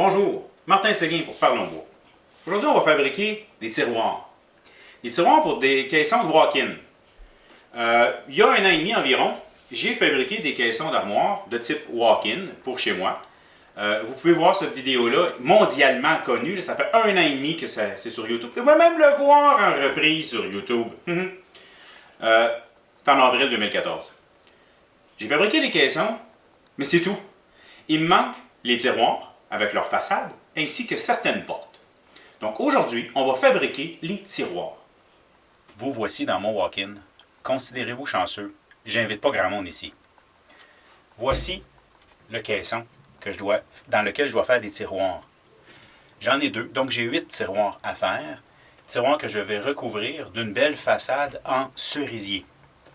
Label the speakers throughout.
Speaker 1: Bonjour, Martin Séguin pour Parlons Bois. Aujourd'hui, on va fabriquer des tiroirs. Des tiroirs pour des caissons de walk-in. Il y a 1 an et demi environ, j'ai fabriqué des caissons d'armoire de type walk-in pour chez moi. Vous pouvez voir cette vidéo-là, mondialement connue. Là, ça fait 1 an et demi que c'est sur YouTube. Vous pouvez même le voir en reprise sur YouTube. C'est en avril 2014. J'ai fabriqué des caissons, mais c'est tout. Il me manque les tiroirs avec leur façade, ainsi que certaines portes. Donc aujourd'hui, on va fabriquer les tiroirs. Vous voici dans mon walk-in. Considérez-vous chanceux. J'invite pas grand monde ici. Voici le caisson dans lequel je dois faire des tiroirs. J'en ai 2, donc j'ai 8 tiroirs à faire. Tiroirs que je vais recouvrir d'une belle façade en cerisier.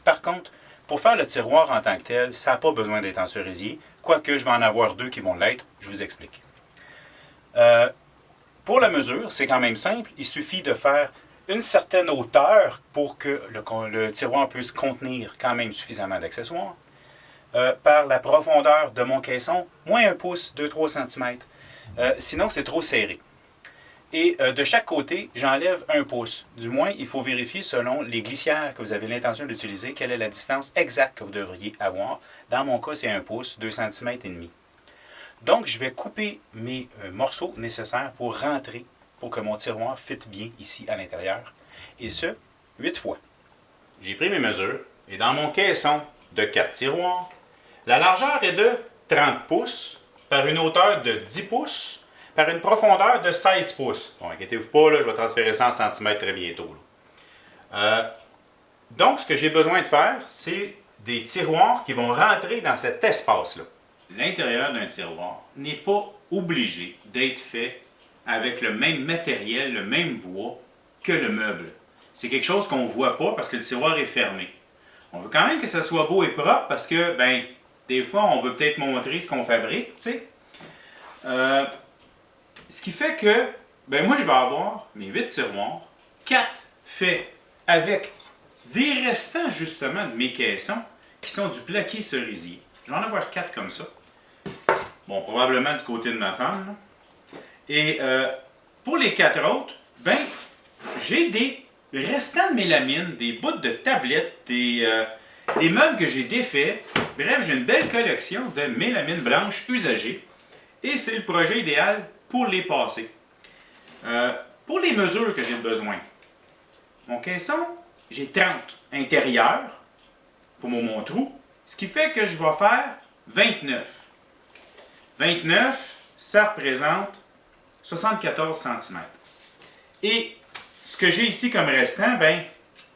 Speaker 1: Par contre, pour faire le tiroir en tant que tel, ça n'a pas besoin d'être en cerisier, quoique je vais en avoir 2 qui vont l'être, je vous explique. Pour la mesure, c'est quand même simple, il suffit de faire une certaine hauteur pour que le tiroir puisse contenir quand même suffisamment d'accessoires. Par la profondeur de mon caisson, moins 1 pouce, 2-3 cm. Sinon, c'est trop serré. Et de chaque côté, j'enlève 1 pouce. Du moins, il faut vérifier selon les glissières que vous avez l'intention d'utiliser, quelle est la distance exacte que vous devriez avoir. Dans mon cas, c'est 1 pouce, 2 cm et demi. Donc, je vais couper mes morceaux nécessaires pour rentrer, pour que mon tiroir fitte bien ici à l'intérieur. Et ce, 8 fois. J'ai pris mes mesures et dans mon caisson de 4 tiroirs, la largeur est de 30 pouces par une hauteur de 10 pouces par une profondeur de 16 pouces. Bon, inquiétez-vous pas, là, je vais transférer ça en centimètres très bientôt. Donc, ce que j'ai besoin de faire, c'est des tiroirs qui vont rentrer dans cet espace-là. L'intérieur d'un tiroir n'est pas obligé d'être fait avec le même matériel, le même bois que le meuble. C'est quelque chose qu'on ne voit pas parce que le tiroir est fermé. On veut quand même que ça soit beau et propre parce que, des fois, on veut peut-être montrer ce qu'on fabrique, tu sais. Ce qui fait que, moi, je vais avoir mes 8 tiroirs, 4 faits avec des restants, justement, de mes caissons qui sont du plaqué cerisier. Je vais en avoir 4 comme ça. Bon, probablement du côté de ma femme. Là. Et pour les 4 autres, j'ai des restants de mélamine, des bouts de tablettes, des meubles que j'ai défaits. Bref, j'ai une belle collection de mélamine blanche usagée. Et c'est le projet idéal pour les passer. Pour les mesures que j'ai besoin, mon caisson, j'ai 30 intérieurs pour mon trou, ce qui fait que je vais faire 29. 29, ça représente 74 cm. Et ce que j'ai ici comme restant,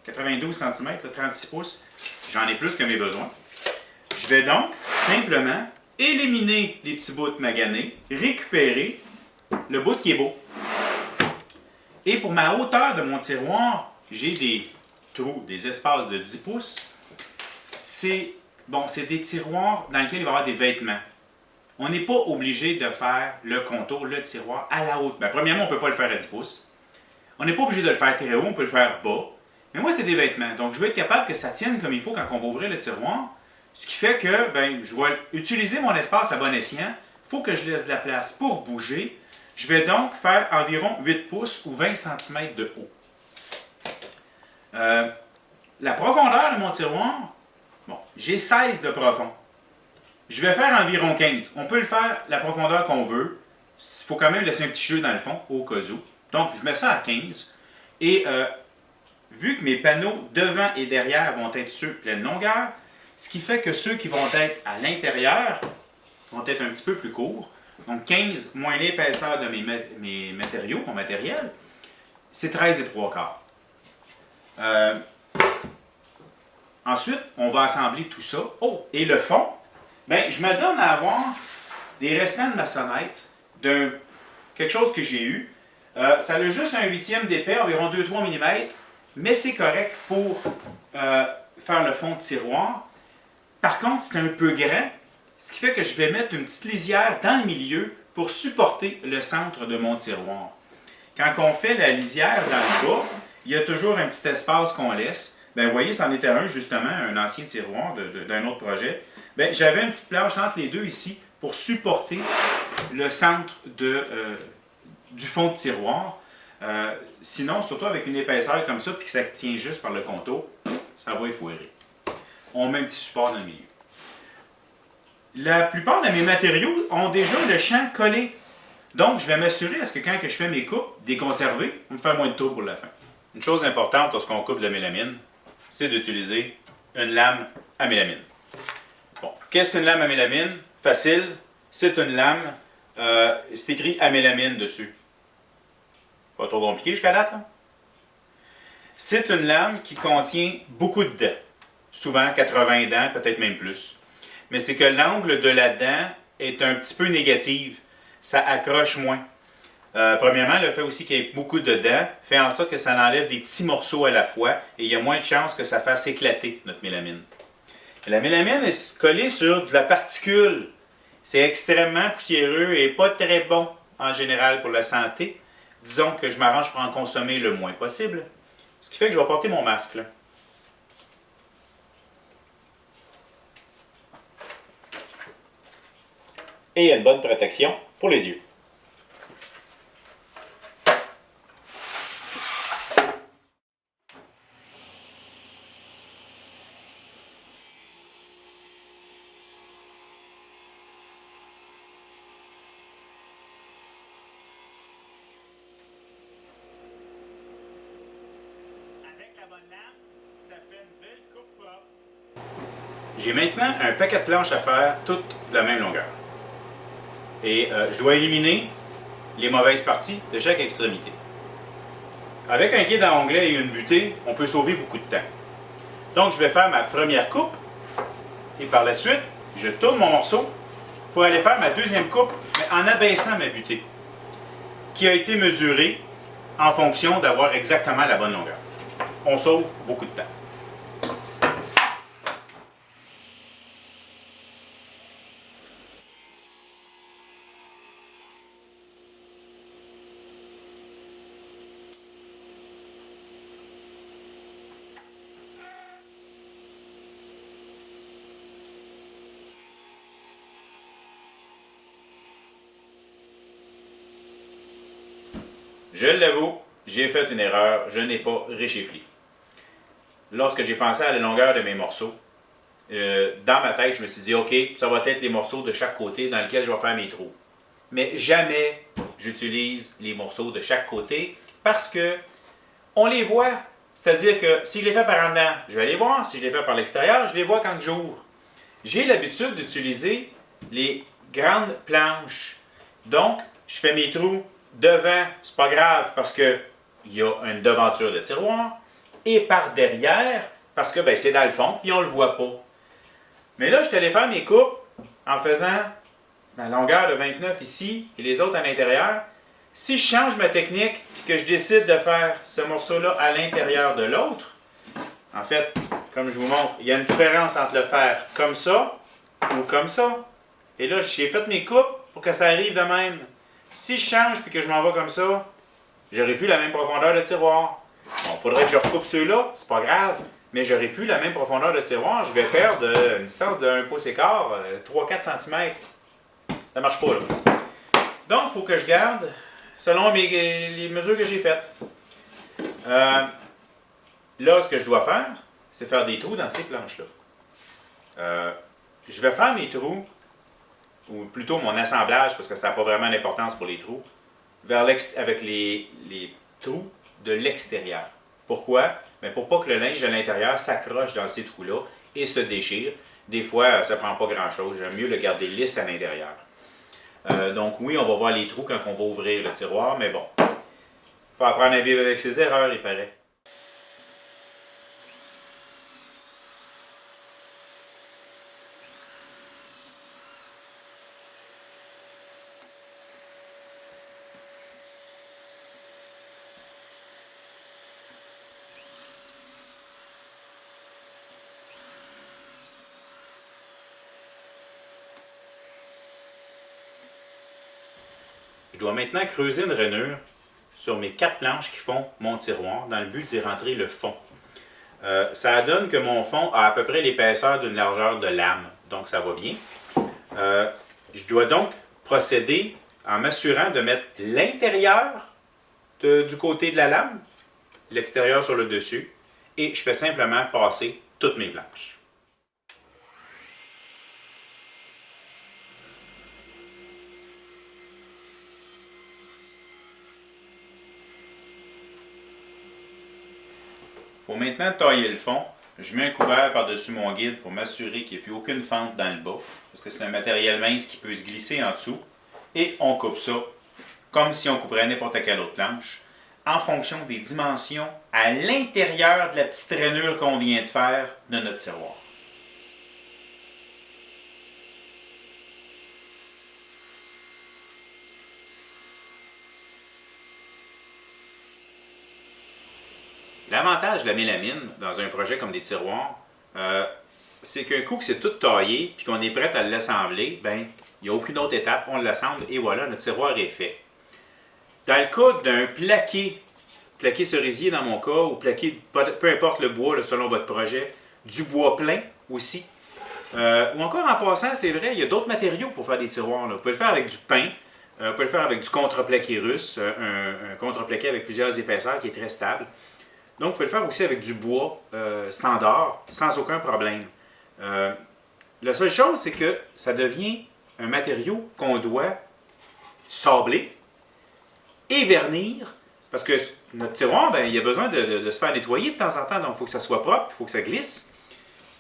Speaker 1: 92 cm, 36 pouces, j'en ai plus que mes besoins. Je vais donc simplement éliminer les petits bouts maganés, récupérer le bout qui est beau. Et pour ma hauteur de mon tiroir, j'ai des trous, des espaces de 10 pouces. C'est des tiroirs dans lesquels il va y avoir des vêtements. On n'est pas obligé de faire le contour, le tiroir à la hauteur. Premièrement, on ne peut pas le faire à 10 pouces. On n'est pas obligé de le faire très haut, on peut le faire bas. Mais moi, c'est des vêtements. Donc, je veux être capable que ça tienne comme il faut quand on va ouvrir le tiroir. Ce qui fait que je vais utiliser mon espace à bon escient. Il faut que je laisse de la place pour bouger. Je vais donc faire environ 8 pouces ou 20 cm de haut. La profondeur de mon tiroir, j'ai 16 de profond. Je vais faire environ 15. On peut le faire la profondeur qu'on veut. Il faut quand même laisser un petit jeu dans le fond, au cas où. Donc, je mets ça à 15. Et vu que mes panneaux devant et derrière vont être ceux pleine longueur, ce qui fait que ceux qui vont être à l'intérieur vont être un petit peu plus courts. Donc, 15 moins l'épaisseur de mes matériaux, mon matériel, c'est 13 et 3/4. Ensuite, on va assembler tout ça. Oh, et le fond, je me donne à avoir des restants de maçonnette d'un quelque chose que j'ai eu. Ça a juste un 1/8 d'épais, environ 2-3 mm, mais c'est correct pour faire le fond de tiroir. Par contre, c'est un peu grand, ce qui fait que je vais mettre une petite lisière dans le milieu pour supporter le centre de mon tiroir. Quand on fait la lisière dans le bas, il y a toujours un petit espace qu'on laisse. Vous voyez, c'en était un, justement, un ancien tiroir d'un autre projet. J'avais une petite planche entre les deux ici pour supporter le centre du fond de tiroir. Sinon, surtout avec une épaisseur comme ça, puis que ça tient juste par le contour, ça va effoirer. On met un petit support dans le milieu. La plupart de mes matériaux ont déjà le champ collé. Donc, je vais m'assurer à ce que quand je fais mes coupes, déconserver, on me fait moins de tours pour la fin. Une chose importante lorsqu'on coupe de la mélamine, c'est d'utiliser une lame à mélamine. Bon, qu'est-ce qu'une lame à mélamine? Facile, c'est une lame, c'est écrit à mélamine dessus. Pas trop compliqué jusqu'à date, là? C'est une lame qui contient beaucoup de dents. Souvent 80 dents, peut-être même plus. Mais c'est que l'angle de la dent est un petit peu négatif. Ça accroche moins. Premièrement, le fait aussi qu'il y ait beaucoup de dents fait en sorte que ça enlève des petits morceaux à la fois et il y a moins de chances que ça fasse éclater notre mélamine. Et la mélamine est collée sur de la particule. C'est extrêmement poussiéreux et pas très bon en général pour la santé. Disons que je m'arrange pour en consommer le moins possible. Ce qui fait que je vais porter mon masque, là. Et il y a une bonne protection pour les yeux. Avec la bonne lame, ça fait une belle coupe propre. J'ai maintenant un paquet de planches à faire, toutes de la même longueur. Et je dois éliminer les mauvaises parties de chaque extrémité. Avec un guide à onglet et une butée, on peut sauver beaucoup de temps. Donc je vais faire ma première coupe et par la suite, je tourne mon morceau pour aller faire ma deuxième coupe, mais en abaissant ma butée, qui a été mesurée en fonction d'avoir exactement la bonne longueur. On sauve beaucoup de temps. Je l'avoue, j'ai fait une erreur, je n'ai pas réchauffé. Lorsque j'ai pensé à la longueur de mes morceaux, dans ma tête, je me suis dit, OK, ça va être les morceaux de chaque côté dans lesquels je vais faire mes trous. Mais jamais j'utilise les morceaux de chaque côté parce que on les voit. C'est-à-dire que si je les fais par en dedans, je vais les voir. Si je les fais par l'extérieur, je les vois quand j'ouvre. J'ai l'habitude d'utiliser les grandes planches. Donc, je fais mes trous devant, c'est pas grave parce qu'il y a une devanture de tiroir. Et par derrière, parce que c'est dans le fond, puis on ne le voit pas. Mais là, je suis allé faire mes coupes en faisant la longueur de 29 ici et les autres à l'intérieur. Si je change ma technique et que je décide de faire ce morceau-là à l'intérieur de l'autre, en fait, comme je vous montre, il y a une différence entre le faire comme ça ou comme ça. Et là, j'ai fait mes coupes pour que ça arrive de même. Si je change et que je m'en vais comme ça, j'aurai plus la même profondeur de tiroir. Bon, il faudrait que je recoupe ceux-là, c'est pas grave, mais j'aurai plus la même profondeur de tiroir. Je vais perdre une distance de 1 pouce et quart, 3-4 cm. Ça marche pas, là. Donc, il faut que je garde selon les mesures que j'ai faites. Là, ce que je dois faire, c'est faire des trous dans ces planches-là. Je vais faire mes trous, ou plutôt mon assemblage, parce que ça n'a pas vraiment d'importance pour les trous, avec les trous de l'extérieur. Pourquoi? Mais pour pas que le linge à l'intérieur s'accroche dans ces trous-là et se déchire. Des fois, ça ne prend pas grand-chose. J'aime mieux le garder lisse à l'intérieur. Donc oui, on va voir les trous quand on va ouvrir le tiroir, mais bon, il faut apprendre à vivre avec ses erreurs, il paraît. Je dois maintenant creuser une rainure sur mes 4 planches qui font mon tiroir dans le but d'y rentrer le fond. Ça donne que mon fond a à peu près l'épaisseur d'une largeur de lame, donc ça va bien. Je dois donc procéder en m'assurant de mettre l'intérieur du côté de la lame, l'extérieur sur le dessus, et je fais simplement passer toutes mes planches. Il faut maintenant tailler le fond. Je mets un couvert par-dessus mon guide pour m'assurer qu'il n'y ait plus aucune fente dans le bas, parce que c'est un matériel mince qui peut se glisser en dessous. Et on coupe ça comme si on couperait n'importe quelle autre planche, en fonction des dimensions à l'intérieur de la petite rainure qu'on vient de faire de notre tiroir. L'avantage de la mélamine dans un projet comme des tiroirs, c'est qu'un coup que c'est tout taillé et qu'on est prêt à l'assembler, ben il n'y a aucune autre étape, on l'assemble et voilà, notre tiroir est fait. Dans le cas d'un plaqué cerisier dans mon cas, ou plaqué, peu importe le bois là, selon votre projet, du bois plein aussi, ou encore en passant, c'est vrai, il y a d'autres matériaux pour faire des tiroirs. Là. Vous pouvez le faire avec du pain, vous pouvez le faire avec du contreplaqué russe, un contreplaqué avec plusieurs épaisseurs qui est très stable. Donc, vous pouvez le faire aussi avec du bois standard, sans aucun problème. La seule chose, c'est que ça devient un matériau qu'on doit sabler et vernir, parce que notre tiroir, ben, il a besoin de se faire nettoyer de temps en temps, donc il faut que ça soit propre, il faut que ça glisse.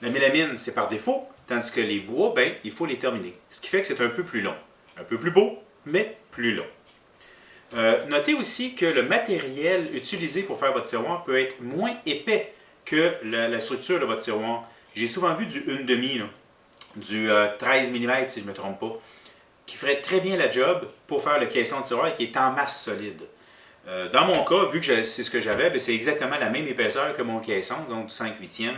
Speaker 1: La mélamine, c'est par défaut, tandis que les bois, ben, il faut les terminer. Ce qui fait que c'est un peu plus long. Un peu plus beau, mais plus long. Notez aussi que le matériel utilisé pour faire votre tiroir peut être moins épais que la structure de votre tiroir. J'ai souvent vu du 1/2, du 13 mm si je ne me trompe pas, qui ferait très bien la job pour faire le caisson de tiroir et qui est en masse solide. Dans mon cas, vu que c'est ce que j'avais, ben c'est exactement la même épaisseur que mon caisson, donc du 5/8.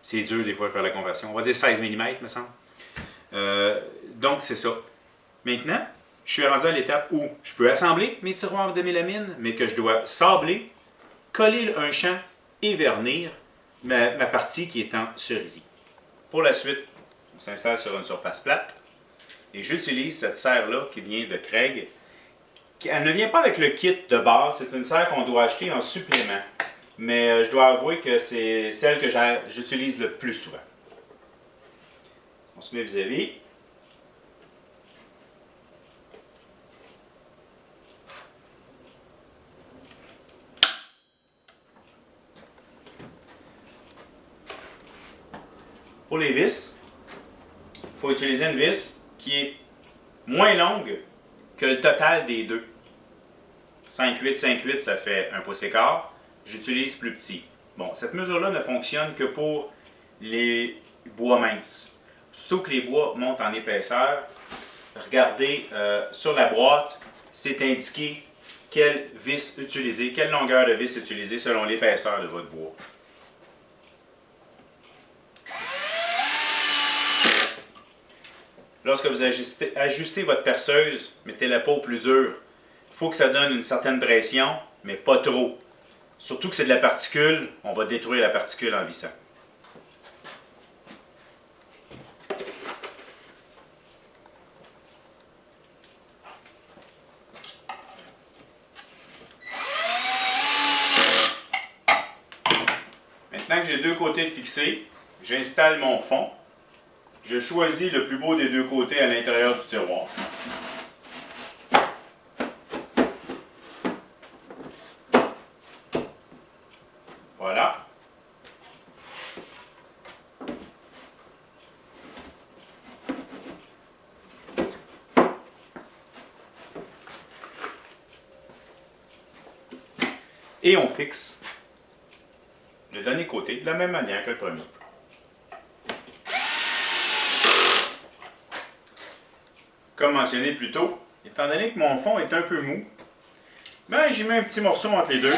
Speaker 1: C'est dur des fois de faire la conversion. On va dire 16 mm, me semble. Donc c'est ça. Maintenant, je suis rendu à l'étape où je peux assembler mes tiroirs de mélamine, mais que je dois sabler, coller un champ et vernir ma partie qui est en cerisier. Pour la suite, on s'installe sur une surface plate et j'utilise cette serre-là qui vient de Craig. Elle ne vient pas avec le kit de base, c'est une serre qu'on doit acheter en supplément. Mais je dois avouer que c'est celle que j'utilise le plus souvent. On se met vis-à-vis. Pour les vis, il faut utiliser une vis qui est moins longue que le total des deux. 5/8, 5/8, ça fait 1 pouce et quart. J'utilise plus petit. Bon, cette mesure-là ne fonctionne que pour les bois minces. Surtout que les bois montent en épaisseur, regardez sur la boîte, c'est indiqué quelle vis utiliser, quelle longueur de vis utiliser selon l'épaisseur de votre bois. Lorsque vous ajustez votre perceuse, mettez la peau plus dure. Il faut que ça donne une certaine pression, mais pas trop. Surtout que c'est de la particule, on va détruire la particule en vissant. Maintenant que j'ai deux côtés de fixés, j'installe mon fond. Je choisis le plus beau des deux côtés à l'intérieur du tiroir. Voilà. Et on fixe le dernier côté de la même manière que le premier. Comme mentionné plus tôt, étant donné que mon fond est un peu mou, ben, j'y mets un petit morceau entre les deux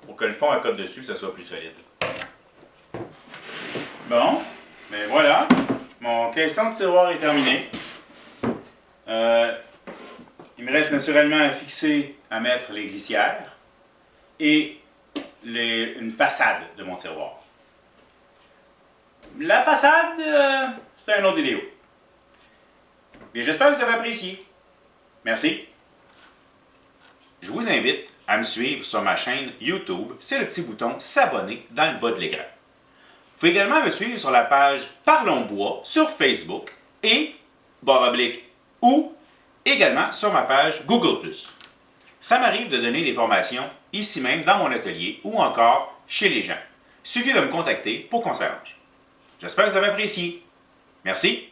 Speaker 1: pour que le fond accote dessus et que ça soit plus solide. Bon, ben voilà, mon caisson de tiroir est terminé. Il me reste naturellement à fixer, à mettre les glissières et une façade de mon tiroir. La façade, c'est un autre vidéo. Bien, j'espère que vous avez apprécié. Merci. Je vous invite à me suivre sur ma chaîne YouTube. C'est le petit bouton s'abonner dans le bas de l'écran. Vous pouvez également me suivre sur la page Parlons Bois sur Facebook et ou également sur ma page Google+. Ça m'arrive de donner des formations ici même dans mon atelier ou encore chez les gens. Il suffit de me contacter pour qu'on s'arrange. J'espère que vous avez apprécié. Merci.